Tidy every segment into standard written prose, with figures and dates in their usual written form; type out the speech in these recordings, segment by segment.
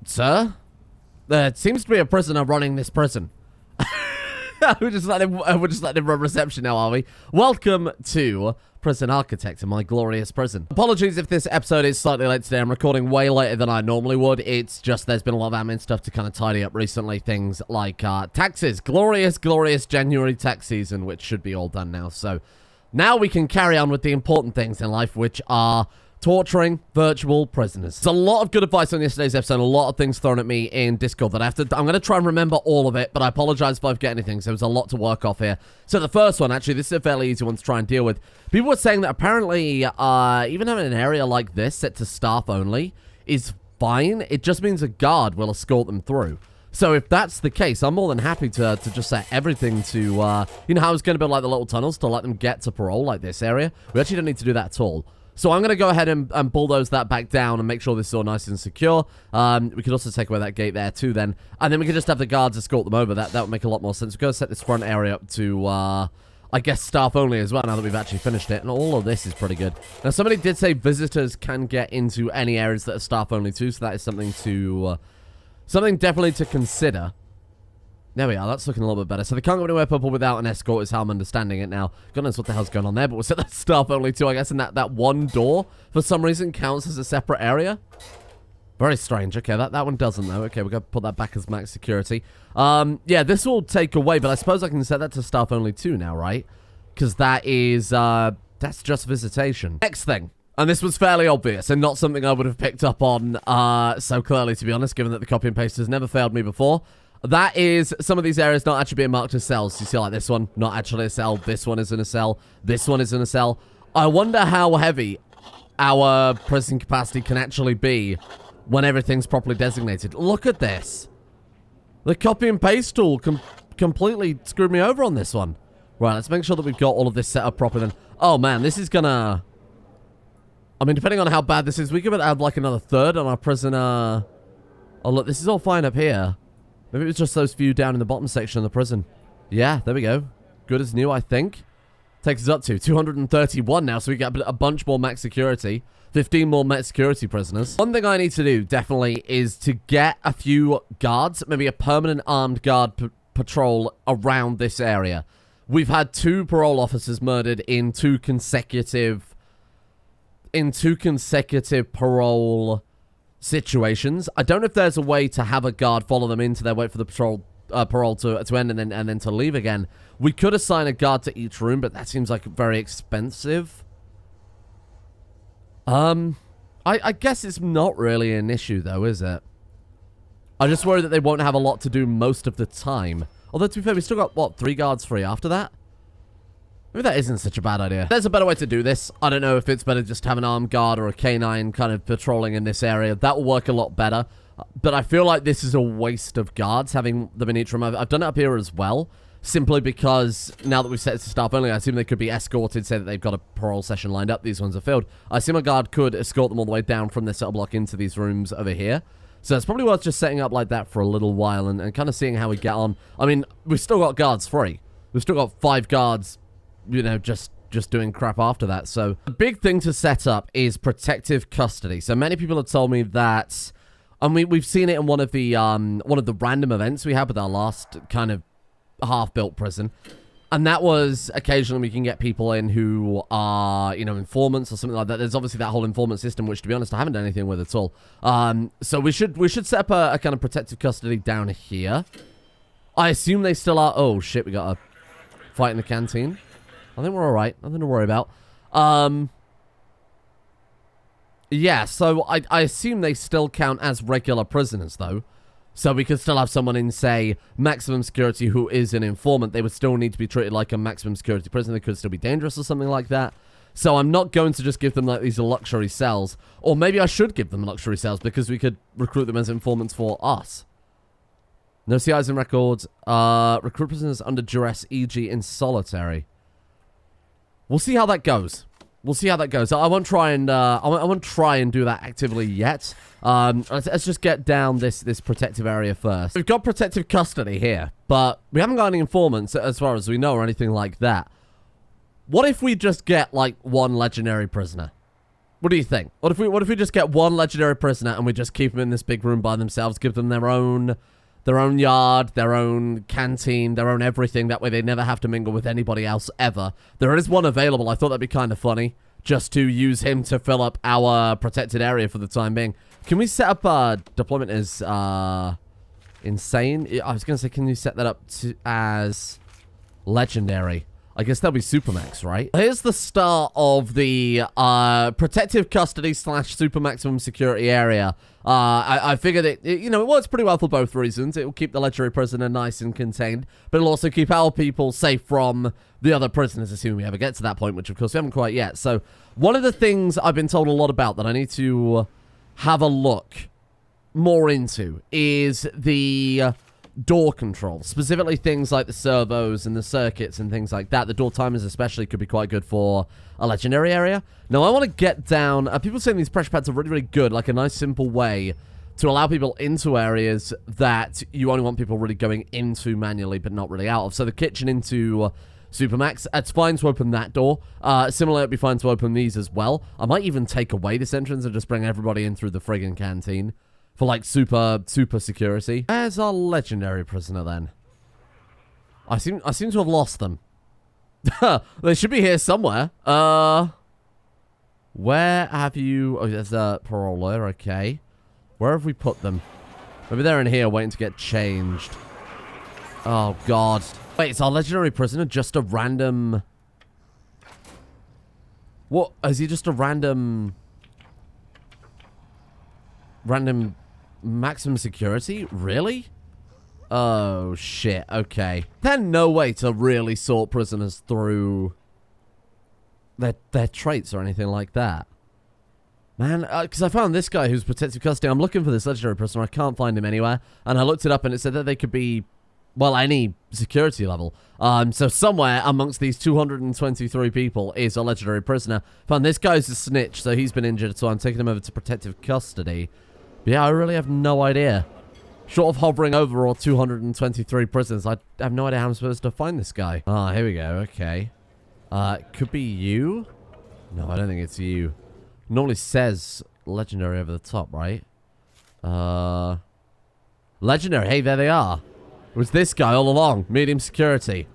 Sir? There seems to be a prisoner running this prison. We're just letting him run reception now, are we? Welcome to Prison Architect in my glorious prison. Apologies if this episode is slightly late today. I'm recording way later than I normally would. It's just there's been a lot of admin stuff to kind of tidy up recently. Things like taxes. Glorious January tax season, which should be all done now. So now we can carry on with the important things in life, which are torturing virtual prisoners. There's a lot of good advice on yesterday's episode, a lot of things thrown at me in Discord that I'm going to try and remember all of it, but I apologize if I forget anything, so there's a lot to work off here. So the first one, actually, this is a fairly easy one to try and deal with. People were saying that apparently, even having an area like this set to staff only is fine. It just means a guard will escort them through. So if that's the case, I'm more than happy to just set everything to, you know how I was going to build like the little tunnels to let them get to parole, like this area? We actually don't need to do that at all. So I'm going to go ahead and bulldoze that back down and make sure this is all nice and secure. We could also take away that gate there too then. And then we could just have the guards escort them over. That would make a lot more sense. We're going to set this front area up to, I guess, staff only as well, now that we've actually finished it. And all of this is pretty good. Now, somebody did say visitors can get into any areas that are staff only too. So that is something to, something definitely to consider. There we are, that's looking a little bit better. So they can't go anywhere purple without an escort is how I'm understanding it now. God knows what the hell's going on there, but we'll set that staff only too, I guess, and that one door, for some reason, counts as a separate area. Very strange. Okay, that one doesn't, though. Okay, we're going to put that back as max security. Yeah, this will take away, but I suppose I can set that to staff only too now, right? Because that is, that's just visitation. Next thing. And this was fairly obvious, and not something I would have picked up on so clearly, to be honest, given that the copy and paste has never failed me before. That is some of these areas not actually being marked as cells. You see, like this one, not actually a cell. This one isn't a cell. This one isn't a cell. I wonder how heavy our prison capacity can actually be when everything's properly designated. Look at this. The copy and paste tool completely screwed me over on this one. Right, let's make sure that we've got all of this set up properly then. Oh, man, this is gonna... I mean, depending on how bad this is, we could add like another third on our prisoner... Oh, look, this is all fine up here. Maybe it was just those few down in the bottom section of the prison. Yeah, there we go. Good as new, I think. Takes us up to 231 now, so we get a bunch more max security. 15 more max security prisoners. One thing I need to do, definitely, is to get a few guards, maybe a permanent armed guard patrol around this area. We've had 2 parole officers murdered in two consecutive parole situations. I don't know if there's a way to have a guard follow them into there, wait for the parole to end, and then to leave again. We could assign a guard to each room, but that seems like very expensive. I guess it's not really an issue though, is it? I just worry that they won't have a lot to do most of the time. Although, to be fair, we still got, what, 3 guards free after that? Maybe that isn't such a bad idea. There's a better way to do this. I don't know if it's better just to have an armed guard or a canine kind of patrolling in this area. That will work a lot better. But I feel like this is a waste of guards, having them in each room. I've done it up here as well, simply because now that we've set it to staff only, I assume they could be escorted, say that they've got a parole session lined up. These ones are filled. I assume a guard could escort them all the way down from this cell block into these rooms over here. So it's probably worth just setting up like that for a little while and kind of seeing how we get on. I mean, we've still got guards free. We've still got 5 guards, you know, just doing crap after that. So the big thing to set up is protective custody. So many people have told me that, and we've seen it in one of the random events we had with our last kind of half-built prison. And that was occasionally we can get people in who are, you know, informants or something like that. There's obviously that whole informant system, which, to be honest, I haven't done anything with at all. So we should set up a kind of protective custody down here. I assume they still are. Oh, shit, we got a fight in the canteen. I think we're all right. Nothing to worry about. Yeah, so I assume they still count as regular prisoners, though. So we could still have someone in, say, maximum security who is an informant. They would still need to be treated like a maximum security prisoner. They could still be dangerous or something like that. So I'm not going to just give them, like, these luxury cells. Or maybe I should give them luxury cells because we could recruit them as informants for us. No CIs and records. Recruit prisoners under duress, e.g. in solitary. We'll see how that goes. We'll see how that goes. I won't try and I won't try and do that actively yet. Let's just get down this protective area first. We've got protective custody here, but we haven't got any informants as far as we know or anything like that. What if we just get like 1 legendary prisoner? What do you think? What if we just get one legendary prisoner and we just keep them in this big room by themselves, give them their own yard, their own canteen, their own everything. That way they never have to mingle with anybody else ever. There is one available. I thought that'd be kind of funny, just to use him to fill up our protected area for the time being. Can we set up deployment as insane? I was going to say, can you set that up as legendary? I guess that'll be Supermax, right? Here's the start of the protective custody / super maximum security area. I figured it works pretty well for both reasons. It will keep the legendary prisoner nice and contained, but it'll also keep our people safe from the other prisoners, assuming we ever get to that point, which of course we haven't quite yet. So one of the things I've been told a lot about that I need to have a look more into is the door control, specifically things like the servos and the circuits and things like that. The door timers especially could be quite good for a legendary area. Now I want to get down, people saying these pressure pads are really, really good, like a nice simple way to allow people into areas that you only want people really going into manually but not really out of. So the kitchen into Supermax, it's fine to open that door. Similarly, it'd be fine to open these as well. I might even take away this entrance and just bring everybody in through the friggin' canteen for like super security. Where's our legendary prisoner then? I seem to have lost them. They should be here somewhere. Where have you? Oh, there's a paroler. Okay, where have we put them? Maybe they're in here waiting to get changed. Oh God! Wait, is our legendary prisoner just a random? What is he? Just a random maximum security? Really? Oh, shit. Okay. There's no way to really sort prisoners through their traits or anything like that. Man, because I found this guy who's protective custody. I'm looking for this legendary prisoner. I can't find him anywhere. And I looked it up and it said that they could be, well, any security level. So somewhere amongst these 223 people is a legendary prisoner. Found this guy's a snitch, so he's been injured, so I'm taking him over to protective custody. But yeah, I really have no idea. Short of hovering over all 223 prisoners, I have no idea how I'm supposed to find this guy. Ah, here we go. Okay. Could be you? No, I don't think it's you. Normally says legendary over the top, right? Legendary. Hey, there they are. It was this guy all along. Medium security.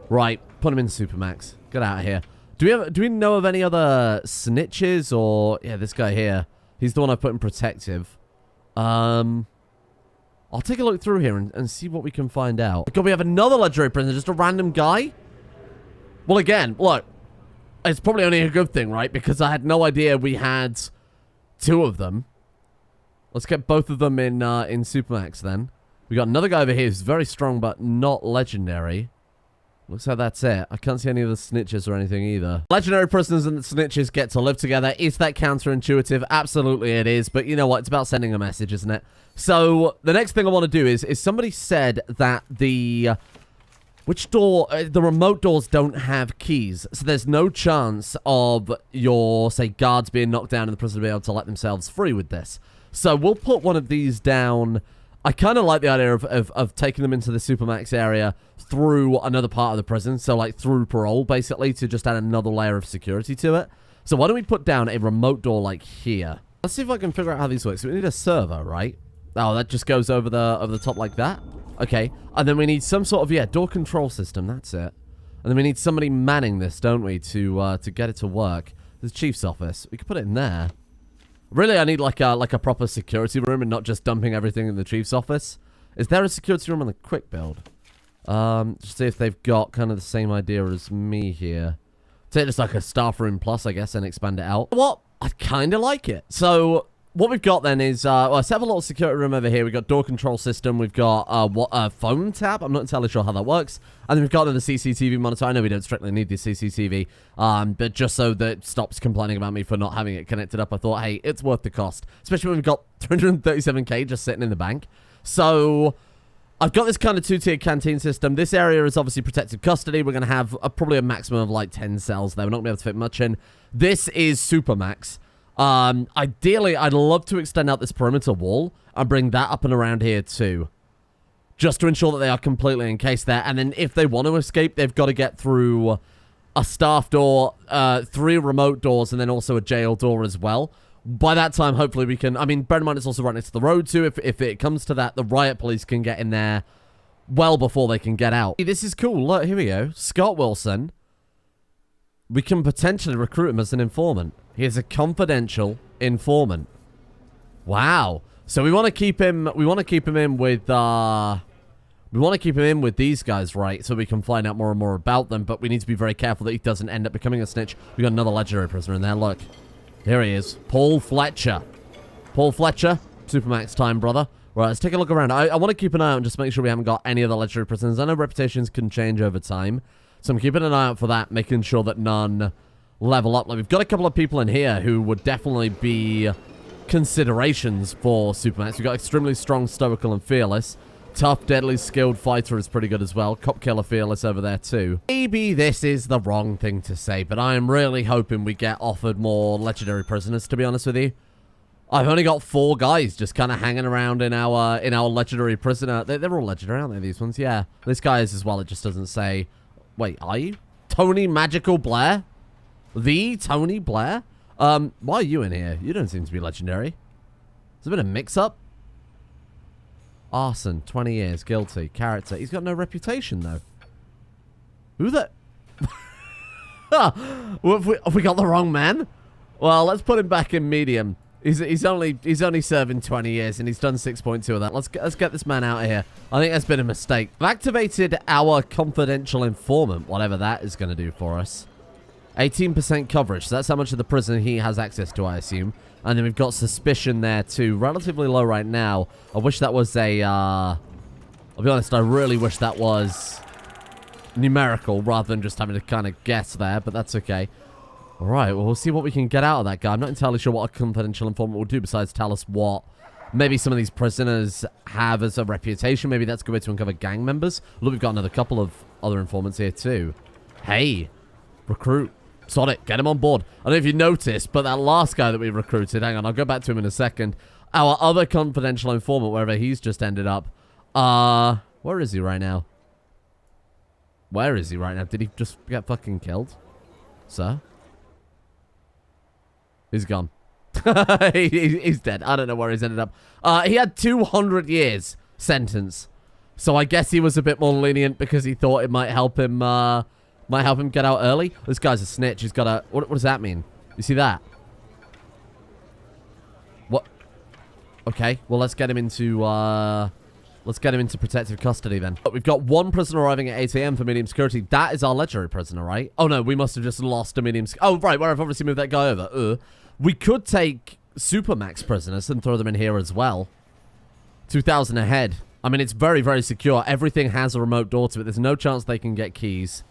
Right. Put him in Supermax. Get out of here. Do we know of any other snitches or... Yeah, this guy here. He's the one I put in protective. I'll take a look through here and see what we can find out. God, we have another legendary prisoner, just a random guy? Well, again, look, it's probably only a good thing, right? Because I had no idea we had two of them. Let's get both of them in Supermax, then. We got another guy over here who's very strong, but not legendary. Looks like that's it. I can't see any of the snitches or anything either. Legendary prisoners and the snitches get to live together. Is that counterintuitive? Absolutely it is. But you know what? It's about sending a message, isn't it? So the next thing I want to do is somebody said that the... Which door? The remote doors don't have keys. So there's no chance of your, say, guards being knocked down and the prisoner being able to let themselves free with this. So we'll put one of these down... I kind of like the idea of taking them into the Supermax area through another part of the prison. So, like, through parole, basically, to just add another layer of security to it. So, why don't we put down a remote door, like, here? Let's see if I can figure out how these work. So, we need a server, right? Oh, that just goes over the top like that? Okay. And then we need some sort of, yeah, door control system. That's it. And then we need somebody manning this, don't we, to get it to work. The chief's office. We could put it in there. Really, I need like a proper security room and not just dumping everything in the chief's office. Is there a security room on the quick build? Just see if they've got kind of the same idea as me here. Take just like a staff room plus, I guess, and expand it out. What? I kind of like it. So what we've got then is, well, I set up a little security room over here. We've got door control system. We've got a phone tap. I'm not entirely sure how that works. And then we've got another CCTV monitor. I know we don't strictly need the CCTV, but just so that it stops complaining about me for not having it connected up, I thought, hey, it's worth the cost. Especially when we've got 337k just sitting in the bank. So I've got this kind of two-tiered canteen system. This area is obviously protected custody. We're going to have probably a maximum of like 10 cells there. We're not going to be able to fit much in. This is Supermax. Ideally, I'd love to extend out this perimeter wall and bring that up and around here too. Just to ensure that they are completely encased there. And then if they want to escape, they've got to get through a staff door, 3 remote doors, and then also a jail door as well. By that time, hopefully we can... I mean, bear in mind it's also right next to the road too. If it comes to that, the riot police can get in there well before they can get out. This is cool. Look, here we go. Scott Willson. We can potentially recruit him as an informant. He is a confidential informant. Wow. So we want to keep him... We want to keep him in with... We want to keep him in with these guys, right? So we can find out more and more about them. But we need to be very careful that he doesn't end up becoming a snitch. We got another legendary prisoner in there. Look. Here he is. Poul Fletcher. Poul Fletcher. Supermax time, brother. Right, let's take a look around. I want to keep an eye out and just make sure we haven't got any other legendary prisoners. I know reputations can change over time. So I'm keeping an eye out for that, making sure that none level up. Like, we've got a couple of people in here who would definitely be considerations for Supermax. We've got extremely strong, stoical, and fearless. Tough, deadly, skilled fighter is pretty good as well. Cop killer fearless over there too. Maybe this is the wrong thing to say, but I am really hoping we get offered more legendary prisoners, to be honest with you. I've only got 4 guys just kind of hanging around in our legendary prisoner. They're all legendary, aren't they, these ones? Yeah. This guy is as well. It just doesn't say... Wait, are you? Tony Magical Blair? The Tony Blair? Why are you in here? You don't seem to be legendary. Has there been a mix-up? Arson, 20 years, guilty, character. He's got no reputation, though. Who the... Have we got the wrong man? Well, let's put him back in medium. He's only serving 20 years, and he's done 6.2 of that. Let's get this man out of here. I think that's been a mistake. I've activated our confidential informant, whatever that is going to do for us. 18% coverage, so that's how much of the prison he has access to, I assume. And then we've got suspicion there, too. Relatively low right now. I wish that was a, I'll be honest, I really wish that was numerical rather than just having to kind of guess there, but that's okay. All right, well, we'll see what we can get out of that guy. I'm not entirely sure what a confidential informant will do besides tell us what maybe some of these prisoners have as a reputation. Maybe that's a good way to uncover gang members. Look, we've got another couple of other informants here, too. Hey, recruit. Sod it, get him on board. I don't know if you noticed, but that last guy that we recruited, hang on, I'll go back to him in a second. Our other confidential informant, wherever he's just ended up. Where is he right now? Where is he right now? Did he just get fucking killed? Sir? He's gone. He's dead. I don't know where he's ended up. He had 200 years sentence. So I guess he was a bit more lenient because he thought it might help him, get out early. This guy's a snitch. He's got a... What does that mean? You see that? What? Okay. Well, let's get him into... Let's get him into protective custody then. We've got 1 prisoner arriving at 8 AM for medium security. That is our legendary prisoner, right? Oh, no. We must have just lost a medium... Oh, right. Where I've obviously moved that guy over. We could take Supermax prisoners and throw them in here as well. 2,000 ahead. I mean, it's very, very secure. Everything has a remote door to it. There's no chance they can get keys.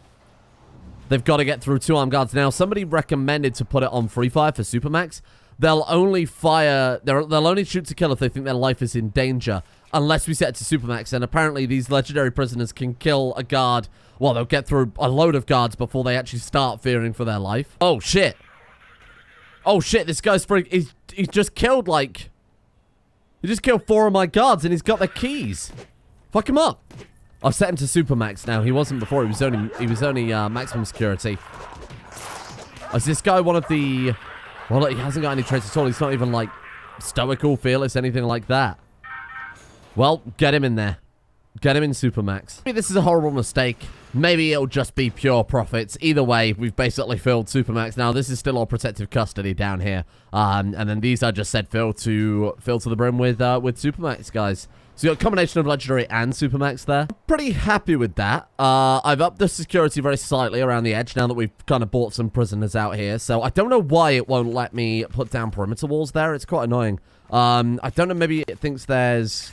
They've got to get through 2 armed guards. Now, somebody recommended to put it on free fire for Supermax. They'll only fire... They'll only shoot to kill if they think their life is in danger. Unless we set it to Supermax. And apparently, these legendary prisoners can kill a guard. Well, they'll get through a load of guards before they actually start fearing for their life. Oh, shit. Oh, shit. This guy's pretty... He's just killed, like... He just killed 4 of my guards, and he's got their keys. Fuck him up. I've set him to Supermax now. He wasn't before. He was only maximum security. Is this guy one of the... Well, he hasn't got any traits at all. He's not even, like, stoical, fearless, anything like that. Well, get him in there. Get him in Supermax. Maybe this is a horrible mistake. Maybe it'll just be pure profits. Either way, we've basically filled Supermax. Now, this is still all protective custody down here. And then these I just said fill to the brim with Supermax, guys. So you got a combination of legendary and Supermax there. I'm pretty happy with that. I've upped the security very slightly around the edge now that we've kind of brought some prisoners out here. So I don't know why it won't let me put down perimeter walls there. It's quite annoying. I don't know, maybe it thinks there's...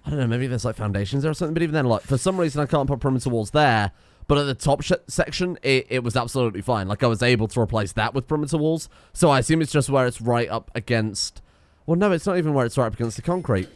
I don't know, maybe there's like foundations there or something. But even then, like, for some reason I can't put perimeter walls there. But at the top section, it was absolutely fine. Like, I was able to replace that with perimeter walls. So I assume it's just where it's right up against... Well, no, it's not even where it's right up against the concrete.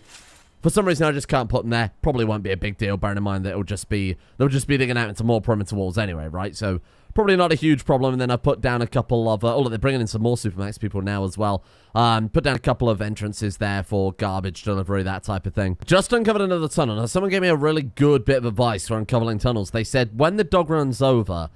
For some reason, I just can't put them there. Probably won't be a big deal, bearing in mind that they'll just be digging out into more perimeter walls anyway, right? So, probably not a huge problem. And then I put down a couple of... oh, look, they're bringing in some more Supermax people now as well. Put down a couple of entrances there for garbage delivery, that type of thing. Just uncovered another tunnel. Now, someone gave me a really good bit of advice for uncovering tunnels. They said, when the dog runs over,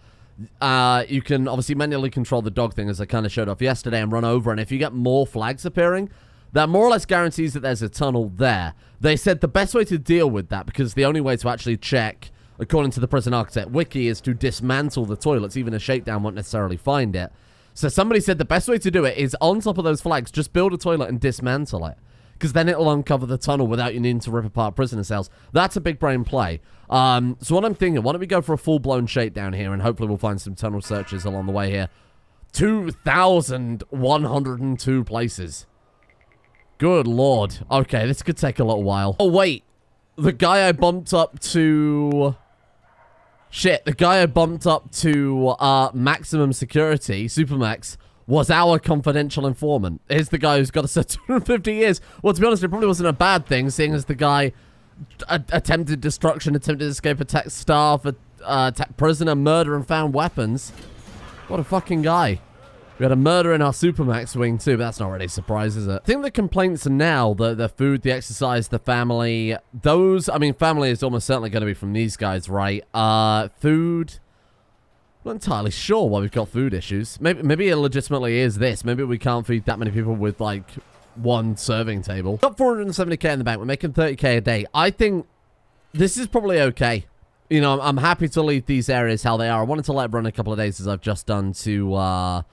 You can obviously manually control the dog thing, as I kind of showed off yesterday, and run over. And if you get more flags appearing, that more or less guarantees that there's a tunnel there. They said the best way to deal with that, because the only way to actually check, according to the Prison Architect Wiki, is to dismantle the toilets. Even a shakedown won't necessarily find it. So somebody said the best way to do it is on top of those flags, just build a toilet and dismantle it. Because then it'll uncover the tunnel without you needing to rip apart prisoner cells. That's a big brain play. So what I'm thinking, why don't we go for a full-blown shakedown here, and hopefully we'll find some tunnel searches along the way here. 2,102 places. Good lord. Okay, this could take a little while. Oh, wait. The guy I bumped up to... Shit, the guy I bumped up to maximum security, Supermax, was our confidential informant. Here's the guy who's got us 250 years. Well, to be honest, it probably wasn't a bad thing, seeing as the guy attempted destruction, attempted escape, attacked staff, attacked prisoner, murder, and found weapons. What a fucking guy. We had a murder in our Supermax wing too, but that's not really a surprise, is it? I think the complaints are now the food, the exercise, the family. Those, I mean, family is almost certainly going to be from these guys, right? Food. I'm not entirely sure why we've got food issues. Maybe it legitimately is this. Maybe we can't feed that many people with, like, one serving table. Got 470k in the bank. We're making 30k a day. I think this is probably okay. You know, I'm happy to leave these areas how they are. I wanted to let it run a couple of days, as I've just done, to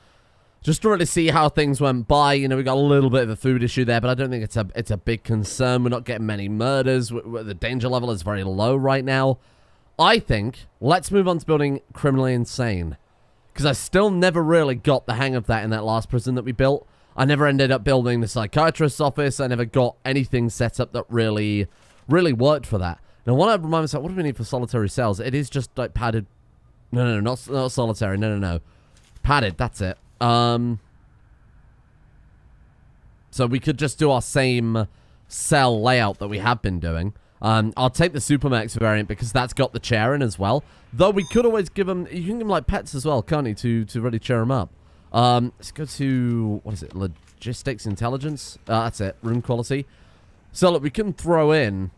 just to really see how things went by. You know, we got a little bit of a food issue there, but I don't think it's a big concern. We're not getting many murders. The danger level is very low right now. I think let's move on to building Criminally Insane, because I still never really got the hang of that in that last prison that we built. I never ended up building the psychiatrist's office. I never got anything set up that really worked for that. Now, I want to remind myself, what do we need for solitary cells? It is just like padded. No, not solitary. No. Padded, that's it. So we could just do our same cell layout that we have been doing. I'll take the Supermax variant because that's got the chair in as well. Though we could always give them, you can give them like pets as well, can't you, to really cheer them up. Let's go to, what is it, logistics intelligence? That's it, room quality. So look, we can throw in,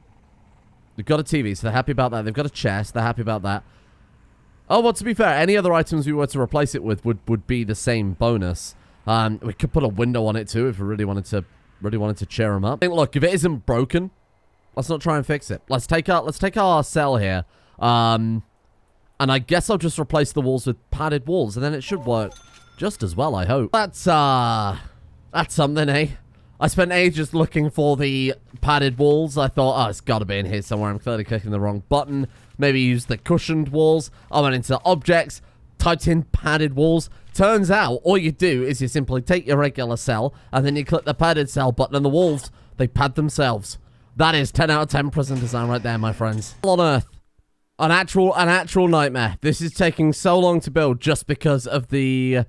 they've got a TV, so they're happy about that. They've got a chest, they're happy about that. Oh, well, to be fair, any other items we were to replace it with would be the same bonus. We could put a window on it too if we really wanted to cheer them up. I think, look, if it isn't broken, let's not try and fix it. Let's take our cell here. And I guess I'll just replace the walls with padded walls, and then it should work just as well, I hope. That's something, eh? I spent ages looking for the padded walls. I thought, oh, it's got to be in here somewhere. I'm clearly clicking the wrong button. Maybe use the cushioned walls. I went into objects, typed in padded walls. Turns out, all you do is you simply take your regular cell, and then you click the padded cell button, and the walls, they pad themselves. That is 10 out of 10 prison design right there, my friends. On Earth. An actual nightmare. This is taking so long to build just because of the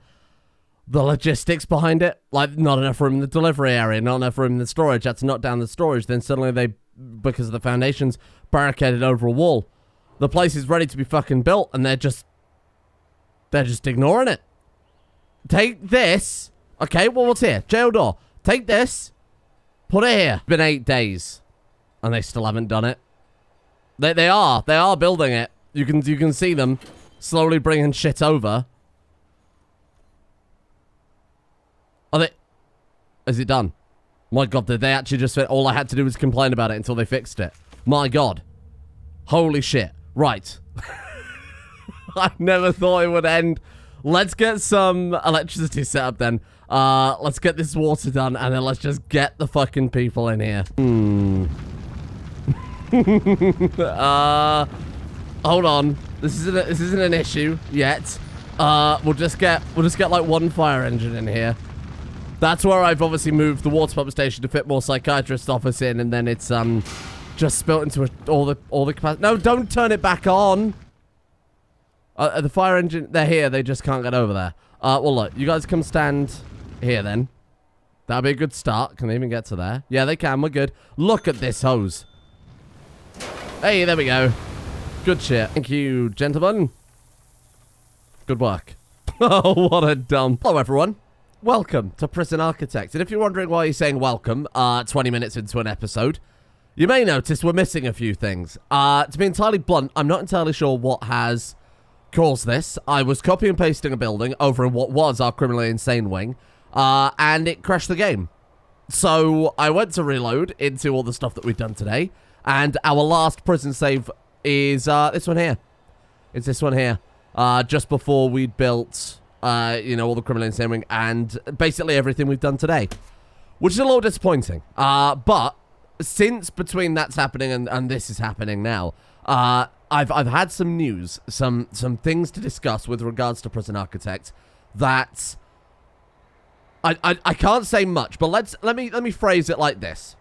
logistics behind it. Like, not enough room in the delivery area, not enough room in the storage. Had to knock down the storage. Then suddenly they, because of the foundations, barricaded over a wall. The place is ready to be fucking built, and they're just ignoring it. Take this. Okay, well, what's here? Jail door. Take this. Put it here. It's been 8 days, and they still haven't done it. They are building it. You can see them slowly bringing shit over. Are they? Is it done? My God, did they actually just? All I had to do was complain about it until they fixed it. My God, holy shit! Right, I never thought it would end. Let's get some electricity set up then. Let's get this water done, and then let's just get the fucking people in here. Hold on. This isn't an issue yet. We'll just get like one fire engine in here. That's where I've obviously moved the water pump station to fit more psychiatrist office in, and then it's just spilt into all the capacity. No, don't turn it back on. The fire engine, they're here. They just can't get over there. Well, look, you guys come stand here then. That'll be a good start. Can they even get to there? Yeah, they can. We're good. Look at this hose. Hey, there we go. Good shit. Thank you, gentlemen. Good work. Oh, what a dump. Hello, everyone. Welcome to Prison Architect. And if you're wondering why you're saying welcome 20 minutes into an episode, you may notice we're missing a few things. To be entirely blunt, I'm not entirely sure what has caused this. I was copy and pasting a building over in what was our criminally insane wing, and it crashed the game. So I went to reload into all the stuff that we've done today, and our last prison save is this one here. It's this one here. Just before we'd built, you know, all the criminally insane wing and basically everything we've done today, which is a little disappointing. But since between that's happening and this is happening now, I've had some news, some things to discuss with regards to Prison Architect that I can't say much, but let me phrase it like this.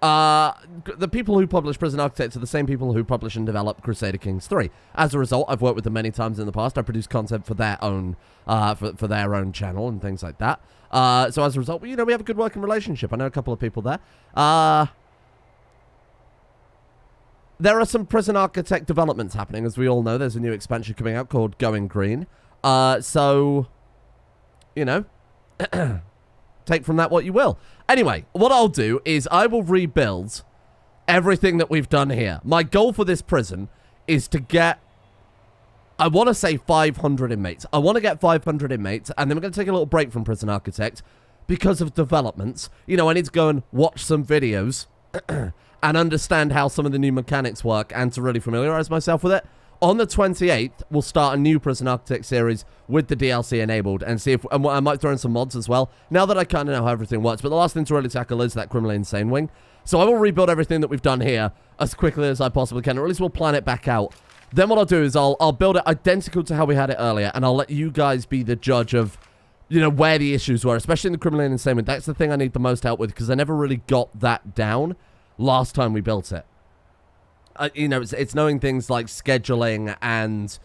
The people who publish Prison Architect are the same people who publish and develop Crusader Kings 3. As a result, I've worked with them many times in the past. I produce content for their own for their own channel and things like that. So as a result, you know, we have a good working relationship. I know a couple of people there. There are some Prison Architect developments happening. As we all know, there's a new expansion coming out called Going Green. So, you know, take from that what you will. Anyway, what I'll do is I will rebuild everything that we've done here. My goal for this prison is to get, I want to say 500 inmates. I want to get 500 inmates, and then we're going to take a little break from Prison Architect because of developments. You know, I need to go and watch some videos and understand how some of the new mechanics work and to really familiarize myself with it. On the 28th, we'll start a new Prison Architect series with the DLC enabled and see if, and I might throw in some mods as well, now that I kind of know how everything works. But the last thing to really tackle is that criminally insane wing. So I will rebuild everything that we've done here as quickly as I possibly can, or at least we'll plan it back out. Then what I'll do is I'll build it identical to how we had it earlier, and I'll let you guys be the judge of, you know, where the issues were, especially in the criminally insane wing. That's the thing I need the most help with, because I never really got that down last time we built it. You know, it's knowing things like scheduling, and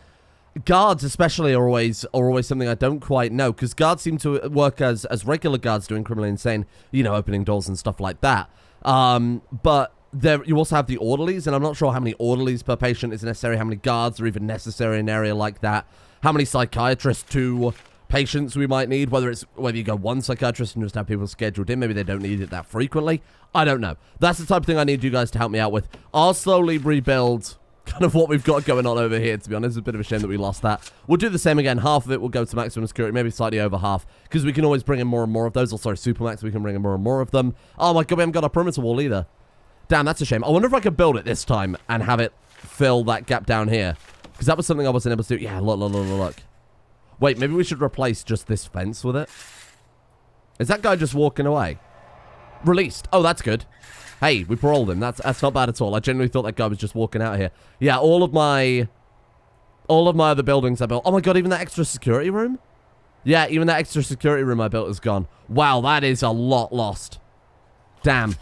guards especially are always something I don't quite know, because guards seem to work as regular guards doing criminally insane, you know, opening doors and stuff like that. But there you also have the orderlies, and I'm not sure how many orderlies per patient is necessary, how many guards are even necessary in an area like that, how many psychiatrists to patients we might need, whether you go one psychiatrist and just have people scheduled in. Maybe they don't need it that frequently. I don't know. That's the type of thing I need you guys to help me out with. I'll slowly rebuild kind of what we've got going on over here, to be honest. It's a bit of a shame that we lost that. We'll do the same again. Half of it will go to maximum security, maybe slightly over half, because we can always bring in more and more of those. Or sorry, Supermax, we can bring in more and more of them. Oh my god, we haven't got a perimeter wall either. Damn, that's a shame. I wonder if I could build it this time and have it fill that gap down here, because that was something I wasn't able to do. Yeah, look. Wait, maybe we should replace just this fence with it. Is that guy just walking away? Released. Oh, that's good. Hey, we paroled him. That's not bad at all. I genuinely thought that guy was just walking out of here. Yeah, all of my other buildings I built. Oh my god, even that extra security room? Yeah, even that extra security room I built is gone. Wow, that is a lot lost. Damn.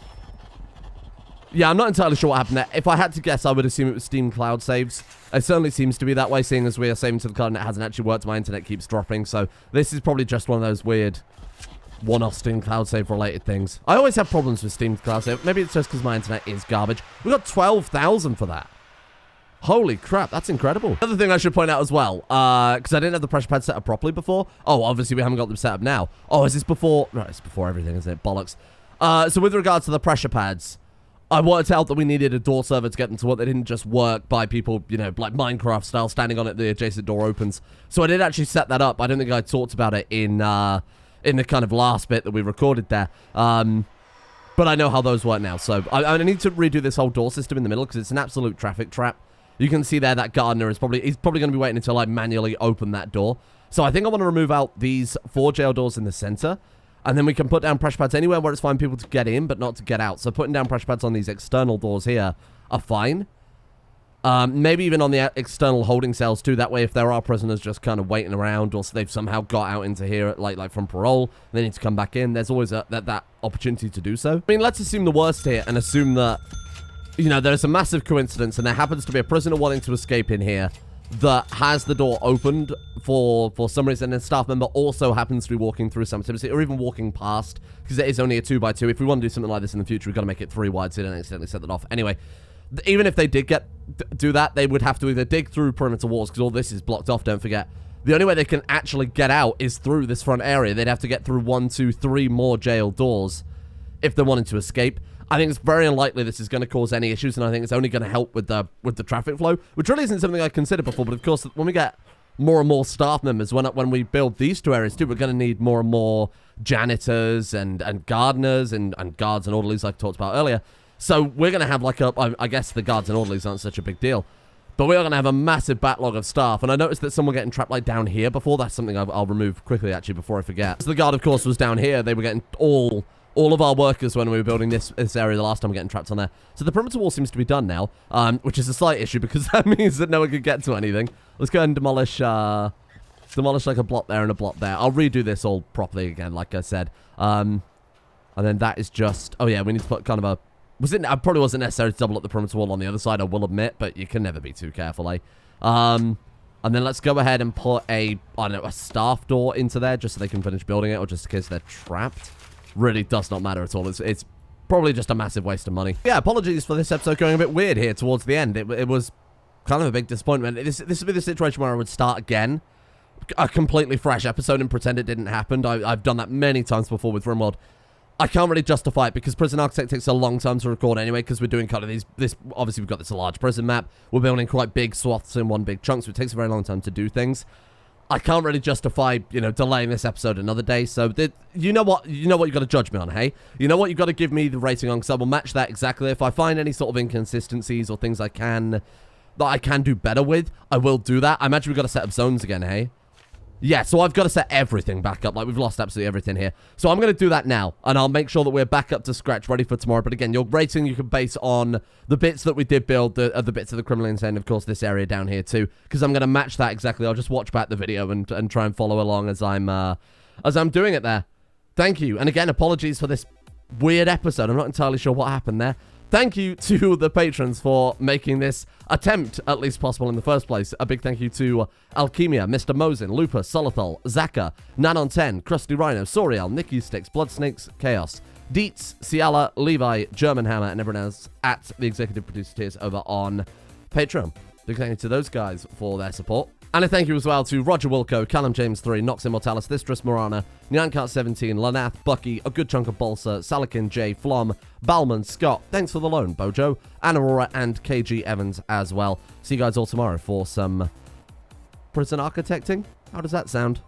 Yeah, I'm not entirely sure what happened there. If I had to guess, I would assume it was Steam cloud saves. It certainly seems to be that way, seeing as we are saving to the cloud and it hasn't actually worked. My internet keeps dropping, so this is probably just one of those weird one-off Steam cloud save related things. I always have problems with Steam cloud save. Maybe it's just because my internet is garbage. We got 12,000 for that. Holy crap, that's incredible. Another thing I should point out as well, because I didn't have the pressure pads set up properly before. Oh, obviously we haven't got them set up now. Oh, is this before? No, it's before everything, isn't it? Bollocks. So with regards to the pressure pads, I worked out that we needed a door server to get them to work. They didn't just work by people, you know, like Minecraft style, standing on it, the adjacent door opens. So I did actually set that up. I don't think I talked about it in the kind of last bit that we recorded there. But I know how those work now. So I need to redo this whole door system in the middle because it's an absolute traffic trap. You can see there that gardener is he's probably going to be waiting until I manually open that door. So I think I want to remove out these 4 jail doors in the center. And then we can put down pressure pads anywhere where it's fine people to get in, but not to get out. So putting down pressure pads on these external doors here are fine. Maybe even on the external holding cells too. That way, if there are prisoners just kind of waiting around, or they've somehow got out into here, like from parole, they need to come back in. There's always that opportunity to do so. I mean, let's assume the worst here and assume that, you know, there's a massive coincidence and there happens to be a prisoner wanting to escape in here that has the door opened for some reason, and a staff member also happens to be walking through some activity, or even walking past, because it is only a 2x2. If we want to do something like this in the future, we've got to make it 3 wide so they don't accidentally set that off. Anyway, even if they did do that, they would have to either dig through perimeter walls, because all this is blocked off, don't forget. The only way they can actually get out is through this front area. They'd have to get through 1, 2, 3 more jail doors if they wanted to escape. I think it's very unlikely this is going to cause any issues, and I think it's only going to help with the traffic flow, which really isn't something I considered before. But of course, when we get more and more staff members. When we build these 2 areas too, we're going to need more and more janitors and gardeners and guards and orderlies like I talked about earlier. So we're going to have like I guess the guards and orderlies aren't such a big deal. But we are going to have a massive backlog of staff. And I noticed that someone getting trapped like down here before. That's something I'll remove quickly actually before I forget. So the guard of course was down here. They were getting all of our workers when we were building this area the last time, getting trapped on there. So the perimeter wall seems to be done now, which is a slight issue because that means that no one can get to anything. Let's go ahead and demolish like a block there and a block there. I'll redo this all properly again, like I said. And then that is just... Oh, yeah, we need to put kind of a... It probably wasn't necessary to double up the perimeter wall on the other side, I will admit, but you can never be too careful, eh? And then let's go ahead and put a staff door into there just so they can finish building it, or just in case they're trapped. Really does not matter at all. It's probably just a massive waste of money. Yeah, apologies for this episode going a bit weird here towards the end. It was kind of a big disappointment. This would be the situation where I would start again, a completely fresh episode, and pretend it didn't happen. I've done that many times before with RimWorld. I can't really justify it because Prison Architect takes a long time to record anyway, because we're doing kind of this, obviously we've got this large prison map. We're building quite big swaths in one big chunk, so it takes a very long time to do things. I can't really justify, delaying this episode another day. So, you know what you've got to judge me on, hey? You know what you've got to give me the rating on, because I will match that exactly. If I find any sort of inconsistencies or things that I can do better with, I will do that. I imagine we've got to set up zones again, hey? Yeah, so I've got to set everything back up. Like, we've lost absolutely everything here. So I'm going to do that now, and I'll make sure that we're back up to scratch, ready for tomorrow. But again, your rating you can base on the bits that we did build, the bits of the criminally insane, of course, this area down here too, because I'm going to match that exactly. I'll just watch back the video and try and follow along as I'm doing it there. Thank you. And again, apologies for this weird episode. I'm not entirely sure what happened there. Thank you to the patrons for making this attempt at least possible in the first place. A big thank you to Alchemia, Mr. Mosin, Lupus, Solothol, Zaka, Nanon10, Krusty Rhino, Soriel, Nicky Sticks, Blood Snakes, Chaos, Dietz, Ciala, Levi, German Hammer, and everyone else at the executive producer tiers over on Patreon. Big thank you to those guys for their support. And a thank you as well to Roger Wilco, Callum James 3, Nox Immortalis, Thistris Morana, Nyankart 17, Lanath, Bucky, a good chunk of Balsa, Salakin J, Flom, Balman, Scott, thanks for the loan, Bojo, and Aurora and KG Evans as well. See you guys all tomorrow for some prison architecting. How does that sound?